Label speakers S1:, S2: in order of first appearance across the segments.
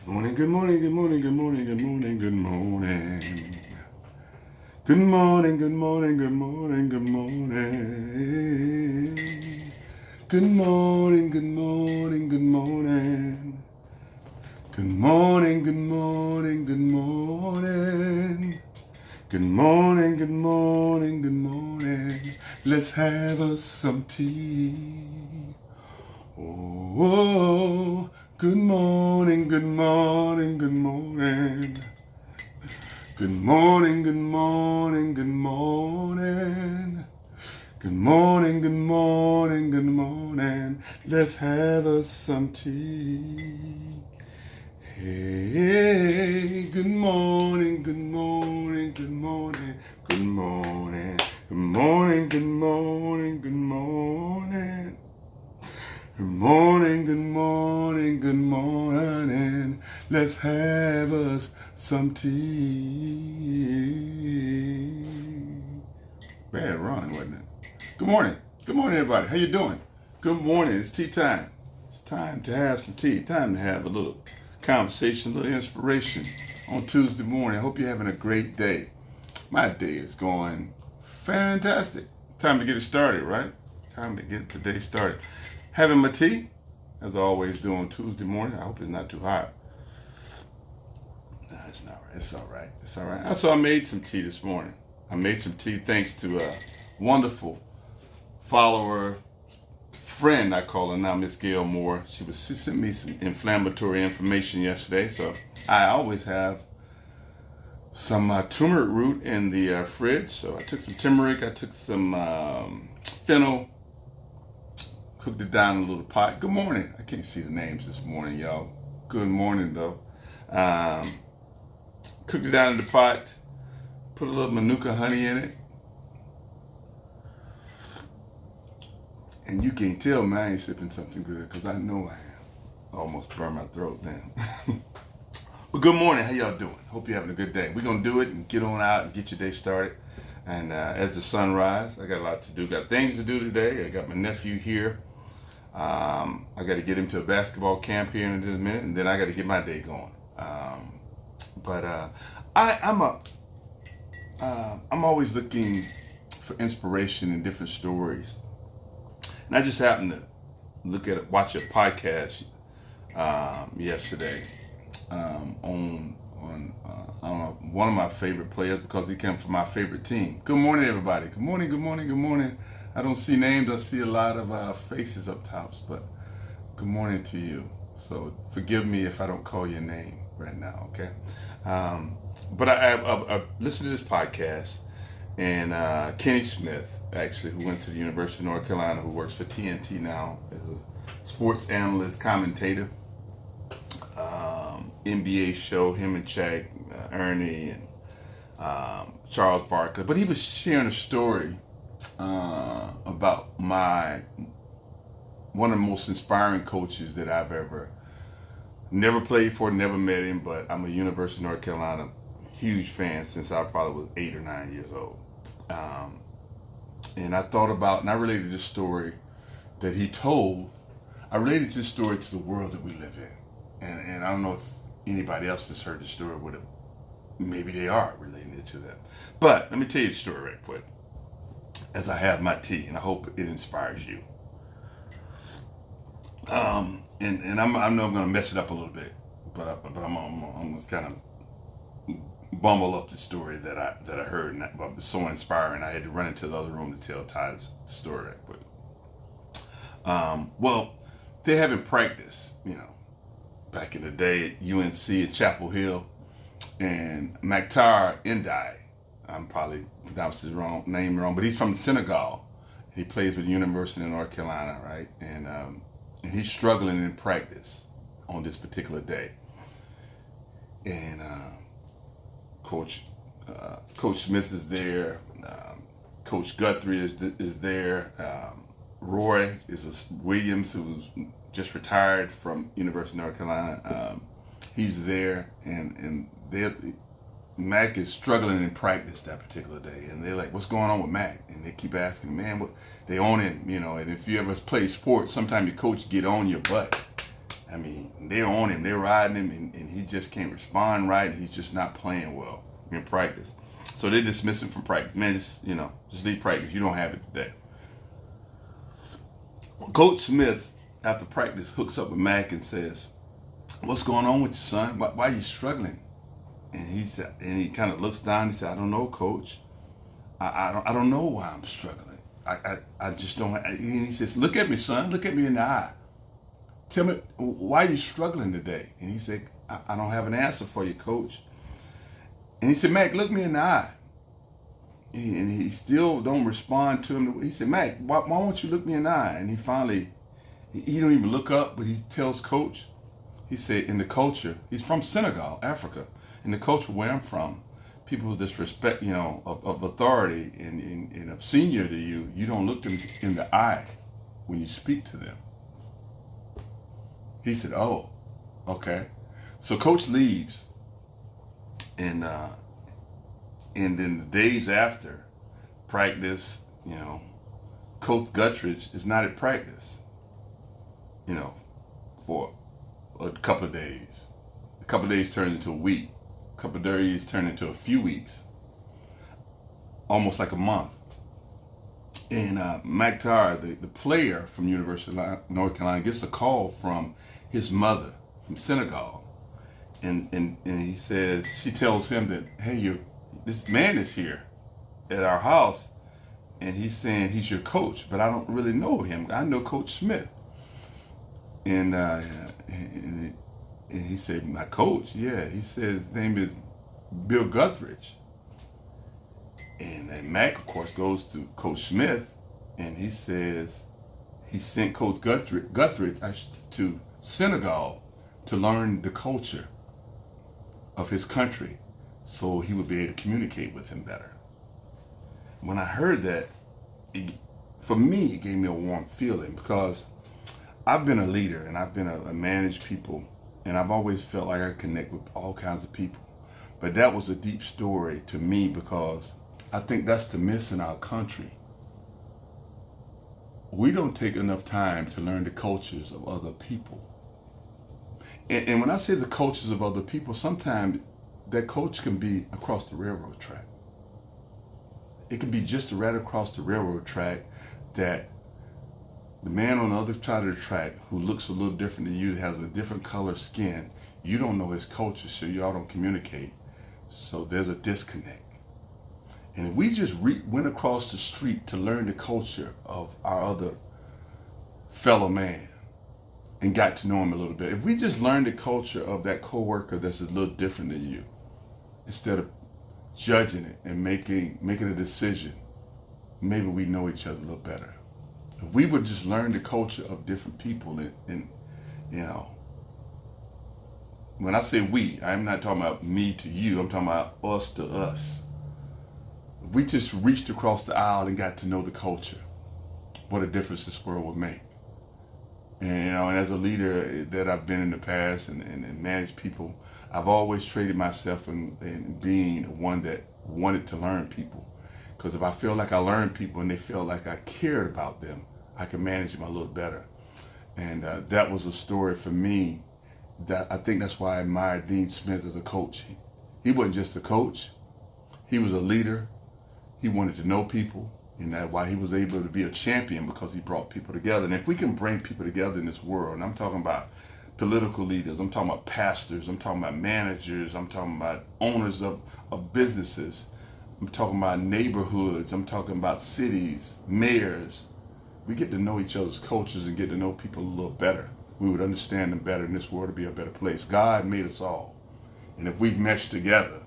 S1: Morning, good morning, good morning, good morning, good morning, good morning. Good morning, good morning, good morning, good morning. Good morning, good morning, good morning. Good morning, good morning, good morning. Good morning, good morning, good morning. Let's have us some tea. Oh, good morning, good morning, good morning. Good morning, good morning, good morning. Good morning, good morning, good morning. Let's have us some tea. Hey, good morning, good morning, good morning, good morning. Good morning, good morning, good morning. Good morning, good morning, good morning. Let's have us some tea. Bad run, wasn't it? Good morning. Good morning, everybody. How you doing? Good morning. It's tea time. It's time to have some tea. Time to have a little conversation, a little inspiration on Tuesday morning. I hope you're having a great day. My day is going fantastic. Time to get it started, right? Time to get the day started. Having my tea, as I always do on Tuesday morning. I hope it's not too hot. No, it's not right. It's all right. It's all right. So I made some tea this morning. I made some tea thanks to a wonderful follower, friend, I call her now, Miss Gail Moore. She sent me some inflammatory information yesterday. So I always have some turmeric root in the fridge. So I took some turmeric. I took some fennel. Cooked it down in a little pot. Good morning. I can't see the names this morning, y'all. Good morning, though. Cooked it down in the pot. Put a little Manuka honey in it. And you can't tell me I ain't sipping something good because I know I am. I almost burned my throat then. But good morning. How y'all doing? Hope you're having a good day. We're going to do it and get on out and get your day started. And as the sun rises, I got a lot to do. Got things to do today. I got my nephew here. I got to get him to a basketball camp here in a minute, and then I got to get my day going. I'm always looking for inspiration in different stories, and I just happened to watch a podcast yesterday on I don't know, one of my favorite players because he came from my favorite team. Good morning, everybody. Good morning. Good morning. Good morning. I don't see names. I see a lot of faces up tops, but good morning to you. So forgive me if I don't call your name right now, okay? But I listened to this podcast, and Kenny Smith, actually, who went to the University of North Carolina, who works for TNT now as a sports analyst, commentator, NBA show, him and Shaq, Ernie, and Charles Barkley. But he was sharing a story about one of the most inspiring coaches that I've never played for, never met him, but I'm a University of North Carolina huge fan since I probably was 8 or 9 years old. And I thought about, and I related this story that he told, I related this story to the world that we live in. And I don't know if anybody else that's heard the story would have, maybe they are relating it to that. But let me tell you the story right quick as I have my tea, and I hope it inspires you. And I know I'm going to mess it up a little bit, but I'm going to kind of bumble up the story that I heard, and that was so inspiring. I had to run into the other room to tell Ty's story right quick. Well, they're having practice, back in the day at UNC at Chapel Hill, and Maktar Endai, I'm probably pronouncing his name wrong, but he's from Senegal. He plays with the University of North Carolina, right? And he's struggling in practice on this particular day. And Coach Smith is there. Coach Guthrie is there. Roy Williams, who's just retired from University of North Carolina. He's there, and Mac is struggling in practice that particular day, and they're like, "What's going on with Mac?" And they keep asking, "Man, what?" They own him, And if you ever play sports, sometimes your coach get on your butt, I mean, they're on him, they're riding him, and he just can't respond right. He's just not playing well in practice. So they dismiss him from practice. Man, just leave practice. You don't have it today. Coach Smith, after practice, hooks up with Mac and says, "What's going on with you, son? Why are you struggling?" And he said, and he kind of looks down. He said, "I don't know, Coach. I don't know why I'm struggling. I just don't." And he says, "Look at me, son. Look at me in the eye. Tell me, why are you struggling today?" And he said, I don't have an answer for you, Coach." And he said, "Mac, look me in the eye." And he still don't respond to him. He said, "Mac, why won't you look me in the eye?" And he finally, he don't even look up, but he tells Coach, he said, in the culture, he's from Senegal, Africa. In the culture where I'm from, people with this respect, of authority and of senior to you, you don't look them in the eye when you speak to them. He said, "Oh, okay." So Coach leaves, and then the days after practice, Coach Guthridge is not at practice, for a couple of days. A couple of days turns into a week. A couple of days turn into a few weeks, almost like a month. And Makhtar, the player from University of North Carolina, gets a call from his mother from Senegal, and he says, she tells him that, "Hey, this man is here at our house, and he's saying he's your coach, but I don't really know him. I know Coach Smith." And he said, "My coach?" "Yeah." He said his name is Bill Guthridge. And Mac, of course, goes to Coach Smith, and he says he sent Coach Guthridge to Senegal to learn the culture of his country so he would be able to communicate with him better. When I heard that, for me, it gave me a warm feeling, because I've been a leader and I've been a managed people, and I've always felt like I connect with all kinds of people. But that was a deep story to me, because I think that's the miss in our country. We don't take enough time to learn the cultures of other people. And when I say the cultures of other people, sometimes that culture can be across the railroad track. It can be just right across the railroad track, that the man on the other side of the track who looks a little different than you, has a different color skin, you don't know his culture, so y'all don't communicate. So there's a disconnect. And if we just went across the street to learn the culture of our other fellow man and got to know him a little bit, if we just learned the culture of that coworker that's a little different than you, instead of judging it and making a decision, maybe we know each other a little better. If we would just learn the culture of different people, and when I say we, I'm not talking about me to you, I'm talking about us to us. If we just reached across the aisle and got to know the culture, what a difference this world would make. And as a leader that I've been in the past and managed people, I've always traded myself in being one that wanted to learn people. Because if I feel like I learned people and they feel like I cared about them, I can manage them a little better. And that was a story for me that I think that's why I admired Dean Smith as a coach. He wasn't just a coach. He was a leader. He wanted to know people, and that's why he was able to be a champion, because he brought people together. And if we can bring people together in this world, and I'm talking about political leaders, I'm talking about pastors, I'm talking about managers, I'm talking about owners of businesses, I'm talking about neighborhoods, I'm talking about cities, mayors. We get to know each other's cultures and get to know people a little better. We would understand them better, and this world would be a better place. God made us all. And if we mesh together,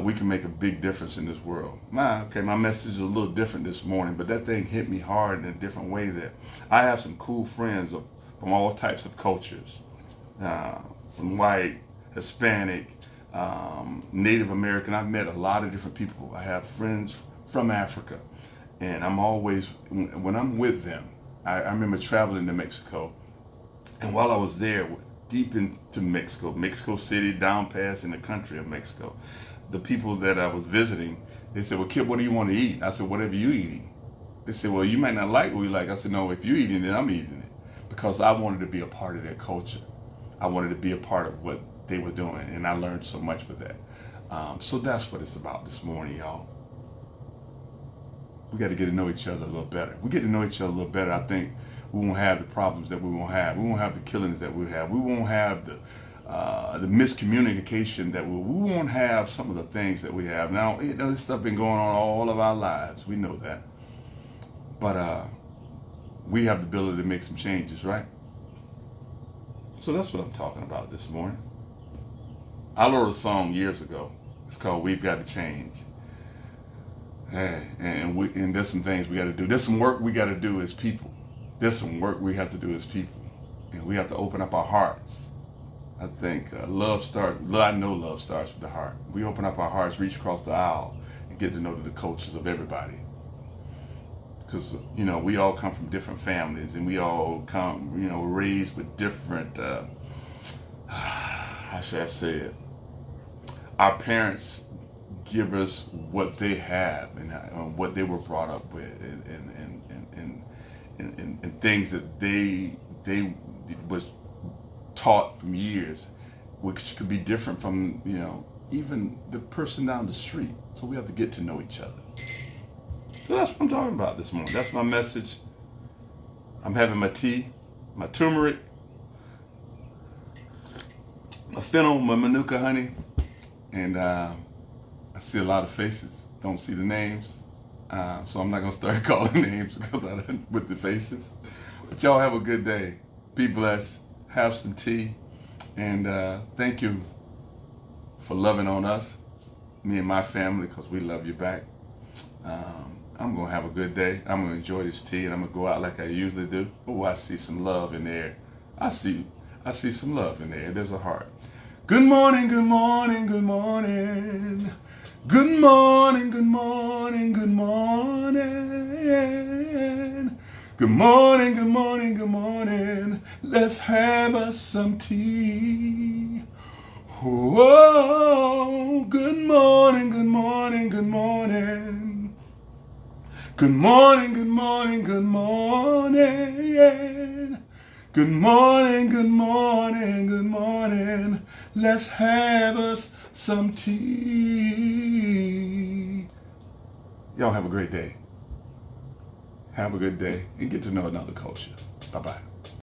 S1: we can make a big difference in this world. My message is a little different this morning, but that thing hit me hard in a different way. That I have some cool friends from all types of cultures, from white, Hispanic, Native American. I've met a lot of different people. I have friends from Africa, and I'm always, when I'm with them, I remember traveling to Mexico, and while I was there, deep into Mexico City, down past in the country of Mexico, the people that I was visiting, they said, "Well, Kip, what do you want to eat?" I said, "Whatever you eating." They said, "Well, you might not like what we like." I said, "No, if you're eating it, I'm eating it." because I wanted to be a part of their culture. I wanted to be a part of what they were doing, and I learned so much with that. So that's what it's about this morning, y'all. We got to get to know each other a little better. We get to know each other a little better, I think we won't have the problems that we won't have. We won't have the killings that we have. We won't have the miscommunication that we won't have some of the things that we have. Now, this stuff been going on all of our lives. We know that. But we have the ability to make some changes, right? So that's what I'm talking about this morning. I wrote a song years ago. It's called We've Got to Change. And there's some things we got to do. There's some work we got to do as people. There's some work we have to do as people. And we have to open up our hearts. I think I know love starts with the heart. We open up our hearts, reach across the aisle, and get to know the cultures of everybody. Because, we all come from different families, and we all come, raised with different, how should I say it? Our parents give us what they have and what they were brought up with, and things that they was taught from years, which could be different from even the person down the street. So we have to get to know each other. So that's what I'm talking about this morning. That's my message. I'm having my tea, my turmeric, my fennel, my manuka honey, and I see a lot of faces. Don't see the names, so I'm not gonna start calling names because with the faces. But y'all have a good day. Be blessed. Have some tea, and thank you for loving on us, me and my family, because we love you back. I'm gonna have a good day. I'm gonna enjoy this tea, and I'm gonna go out like I usually do. Oh, I see some love in there. I see some love in there. There's a heart. Good morning, good morning, good morning. Good morning, good morning, good morning. Good morning, good morning, good morning. Let's have us some tea. Whoa, good morning, good morning, good morning. Good morning, good morning, good morning. Good morning, good morning, good morning. Let's have us some tea. Y'all have a great day. Have a good day and get to know another culture. Bye-bye.